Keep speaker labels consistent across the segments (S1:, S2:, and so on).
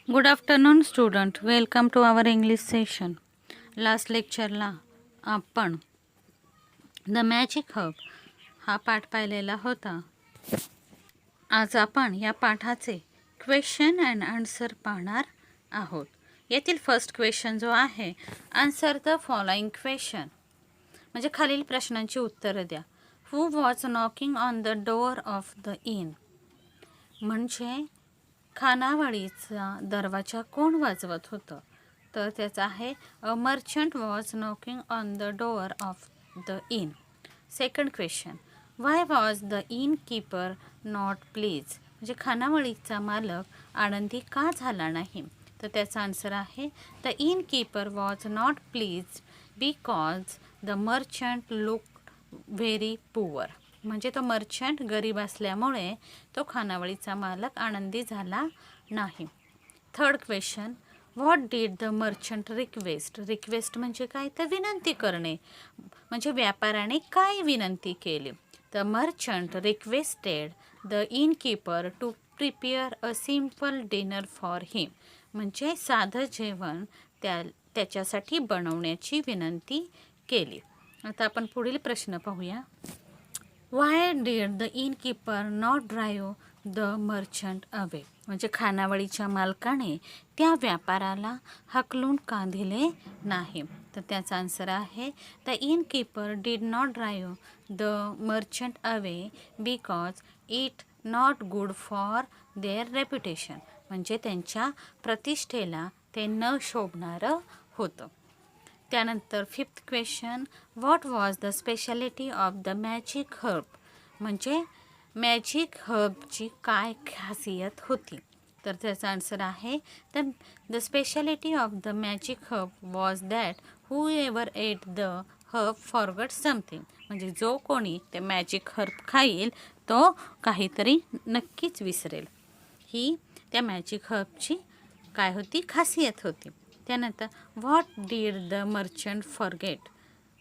S1: Good afternoon student, welcome to our English session. Last लेक्चरला आपण the magic hub हा पाठ पाहिलेला होता. आज आपण या पाठाचे क्वेश्चन अँड आन्सर पाहणार आहोत. येथील फर्स्ट क्वेश्चन जो आहे, आन्सर द फॉलोइंग क्वेश्चन, म्हणजे खालील प्रश्नांची उत्तरं द्या. Who was knocking on the door of the inn, म्हणजे खानावळीचा दरवाजा कोण वाजवत होतं? तर त्याचं आहे a merchant was knocking on the door of the inn. Second question, why was the inn keeper not please, म्हणजे खानावळीचा मालक आनंदी का झाला नाही? तर त्याचा आन्सर आहे the inn keeper was not please because the merchant looked very poor, म्हणजे तो मर्चंट गरीब असल्यामुळे तो खानावळीचा मालक आनंदी झाला नाही. Third question, what did the merchant request, request म्हणजे काय? तर विनंती करणे, म्हणजे व्यापाऱ्याने काय विनंती केली? The merchant requested the innkeeper to prepare a simple dinner for him, म्हणजे साधं जेवण त्याच्यासाठी बनवण्याची विनंती केली. आता आपण पुढील प्रश्न पाहूया. Why did the innkeeper not drive the merchant away, म्हणजे खानावळीच्या मालकाने त्या व्यापाराला हाकलून का दिले नाही? तर त्याचा आन्सर आहे the innkeeper did not drive the merchant away because it not good for their reputation, म्हणजे त्यांच्या प्रतिष्ठेला ते न शोभणारं होतं. त्यानंतर fifth question, what was the speciality of the magic herb, म्हणजे मॅजिक हर्बची काय खासियत होती? तर त्याचा आन्सर आहे the speciality of the magic herb was that whoever ate the herb forgot something, म्हणजे जो कोणी ते मॅजिक हर्ब खाईल तो काहीतरी नक्कीच विसरेल. ही त्या मॅजिक हर्बची काय होती? खासियत होती. त्यानंतर what did the merchant forget,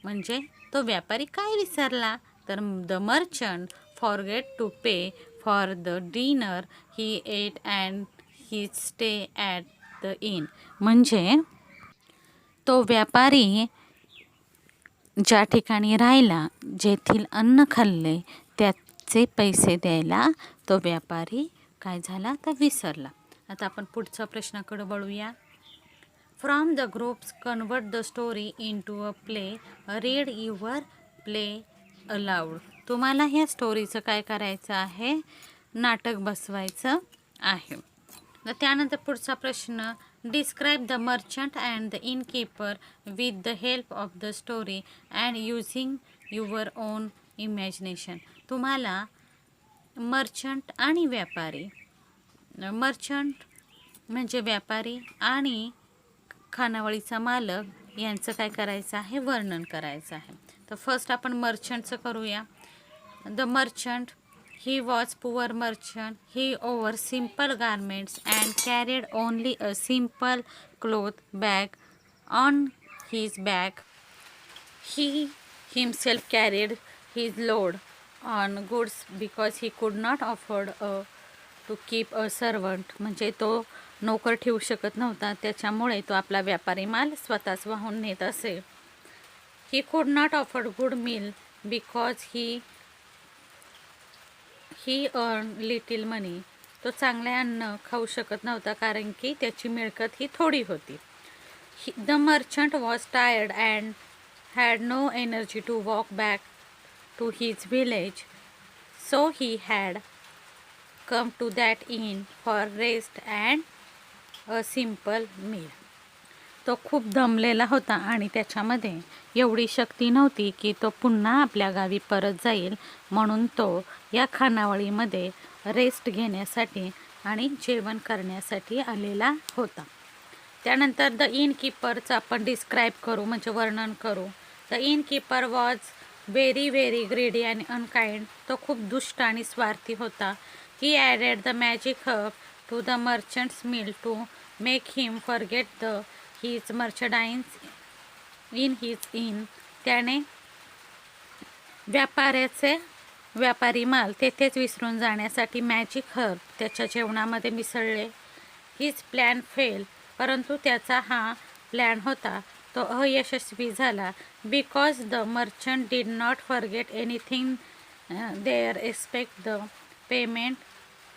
S1: म्हणजे तो व्यापारी काय विसरला? तर the merchant forget to pay for the dinner he ate and he stay at the inn, म्हणजे तो व्यापारी ज्या ठिकाणी राहिला, जेथील अन्न खाल्ले त्याचे पैसे द्यायला तो व्यापारी काय झाला? तर विसरला. आता आपण पुढच्या प्रश्नाकडे वळूया. From the groups convert the story into a play, read your play aloud, तुम्हाला ह्या स्टोरीचं काय करायचं आहे? नाटक बसवायचं आहे. त्यानंतर पुढचा प्रश्न, describe the merchant and the innkeeper with the help of the story and using your own imagination, तुम्हाला मर्चंट आणि व्यापारी, मर्चंट म्हणजे व्यापारी आणि खानावळीचा मालक यांचं काय करायचं आहे? वर्णन करायचं आहे. तर फर्स्ट आपण मर्चंटचं करूया. The merchant, he was poor merchant, he over simple garments and carried only a simple cloth bag on his back. He himself carried his load on goods because he could not afford to keep a servant, म्हणजे तो नोकर ठेवू शकत नव्हता, त्याच्यामुळे तो आपला व्यापारी माल स्वतःच वाहून नेत असे. He could not afford good meal because he earn little money, तो चांगले अन्न खाऊ शकत नव्हता कारण की त्याची मिळकत ही थोडी होती. The merchant was tired and had no energy to walk back to his village, so he had come to that inn for rest and a simple meal, तो खूप दमलेला होता आणि त्याच्यामध्ये एवढी शक्ती नव्हती की तो पुन्हा आपल्या गावी परत जाईल, म्हणून तो या खानावळीमध्ये रेस्ट घेण्यासाठी आणि जेवण करण्यासाठी आलेला होता. त्यानंतर द इनकीपरचं आपण डिस्क्राईब करू, म्हणजे वर्णन करू. The innkeeper was very very greedy and unkind, तो खूप दुष्ट आणि स्वार्थी होता. He added the magic herb to the merchant's meal to make him forget the his merchandise in his inn, त्याने व्यापारी माल तेथेच विसरून जाण्यासाठी मॅजिक हर्ब त्याच्या जेवणामध्ये मिसळले. हिज प्लॅन फेल, परंतु त्याचा हा प्लॅन होता तो अयशस्वी झाला. Because the merchant did not forget anything there expect the payment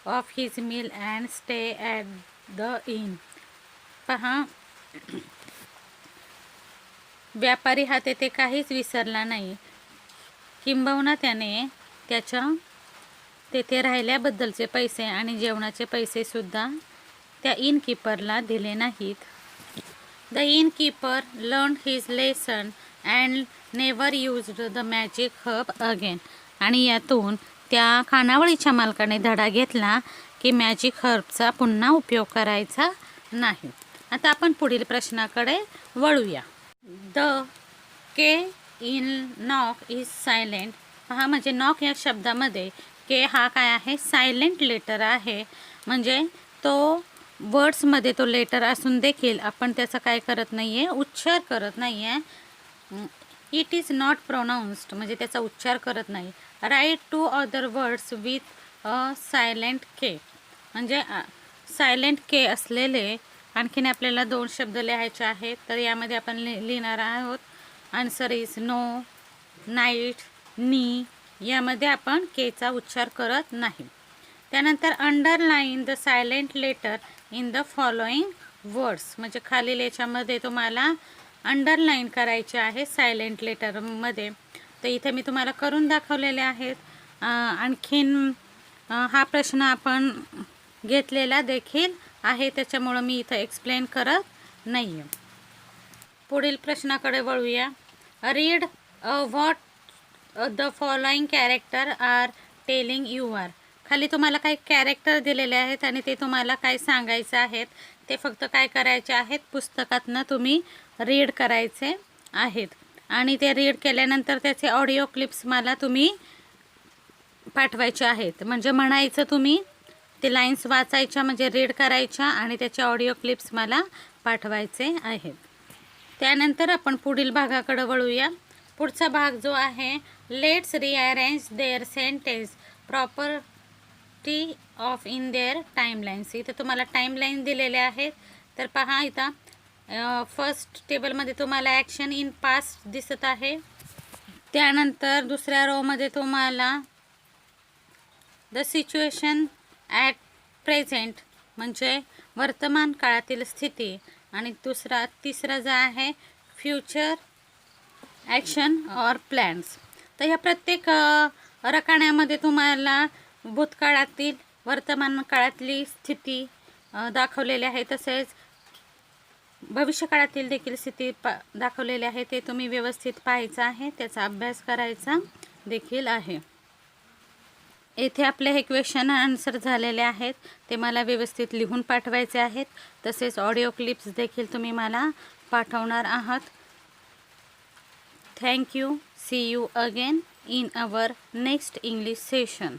S1: of his meal and stay at the inn. पहा, व्यापारी हा तेथे काहीच विसरला नाही, किंबहुना त्याने त्याच्या तेथे राहिल्याबद्दलचे पैसे आणि जेवणाचे पैसेसुद्धा त्या इनकीपरला दिले नाहीत. The innkeeper learn his lesson and never used the magic herb again. आणि यातून त्या खानावळीच्या मालकाने धडा घेतला की मॅजिक हर्बचा पुन्हा उपयोग करायचा नाही. आता आपण पुढील प्रश्नाकडे वळूया. The K in knock is silent. पहा, म्हणजे नॉक या शब्दामध्ये के हा काय आहे, सायलेंट लेटर आहे. म्हणजे तो वर्ड्समध्ये तो लेटर असून देखील आपण त्याचा काय करत नाही आहे, उच्चार करत नाही आहे. इट इज नॉट प्रोनाऊन्स्ड, म्हणजे त्याचा उच्चार करत नाही. Write two other words with a silent K, म्हणजे सायलेंट के असलेले आणखीन आपल्याला 2 शब्द लिहायचे आहेत. तर यामध्ये आपण लिहिणार आहोत आन्सर इज नो, नाईट, नी. यामध्ये आपण केचा उच्चार करत नाही. त्यानंतर underline the silent letter in the following words, म्हणजे खालील याच्यामध्ये तुम्हाला अंडरलाईन करायचे आहे सायलेंट लेटरमध्ये. तर इथे मी तुम्हाला करून दाखवलेले आहेत. आणखीन हा प्रश्न आपण घेतलेला देखील आहे, त्याच्यामुळं मी इथं एक्सप्लेन करत नाही आहे. पुढील प्रश्नाकडे वळूया. Read what the following character are telling you are. खाली तुम्हाला काही कॅरेक्टर दिलेले आहेत आणि ते तुम्हाला काय सांगायचं आहेत, ते फक्त काय करायचे आहेत, पुस्तकातनं तुम्ही रीड करायचे आहेत. आणि ते रीड केल्यानंतर त्याचे ऑडिओ क्लिप्स मला तुम्ही पाठवायचे आहेत. म्हणजे म्हणायचं तुम्ही, ते लाईन्स वाचायच्या म्हणजे रीड करायच्या आणि त्याचे ऑडिओ क्लिप्स मला पाठवायचे आहेत. त्यानंतर आपण पुढील भागाकडे वळूया. पुढचा भाग जो आहे, let's rearrange their sentence property of in their timelines. इथे तुम्हाला टाईमलाईन दिलेले आहेत. तर पहा, इथं फर्स्ट टेबलमध्ये तुम्हाला ॲक्शन इन पास्ट दिसत आहे. त्यानंतर दुसऱ्या रोमध्ये तुम्हाला द सिच्युएशन ॲट प्रेझेंट, म्हणजे वर्तमान काळातील स्थिती. आणि तिसरा जो आहे फ्युचर ॲक्शन ऑर प्लॅन्स. तर ह्या प्रत्येक रकान्यामध्ये तुम्हाला भूतकाळातील, वर्तमान काळातली स्थिती दाखवलेली आहे, तसेच भविष्यकाळातील देखील स्थिती दाखवलेली आहे. ते तुम्ही व्यवस्थित पाहायचं आहे, त्याचा अभ्यास करायचा देखील आहे. येथे आपले हे क्वेश्चन आन्सर झालेले आहेत, ते मला व्यवस्थित लिहून पाठवायचे आहेत. तसेच ऑडिओ क्लिप्स देखील तुम्ही मला पाठवणार आहात. Thank you. See you again in our next English session.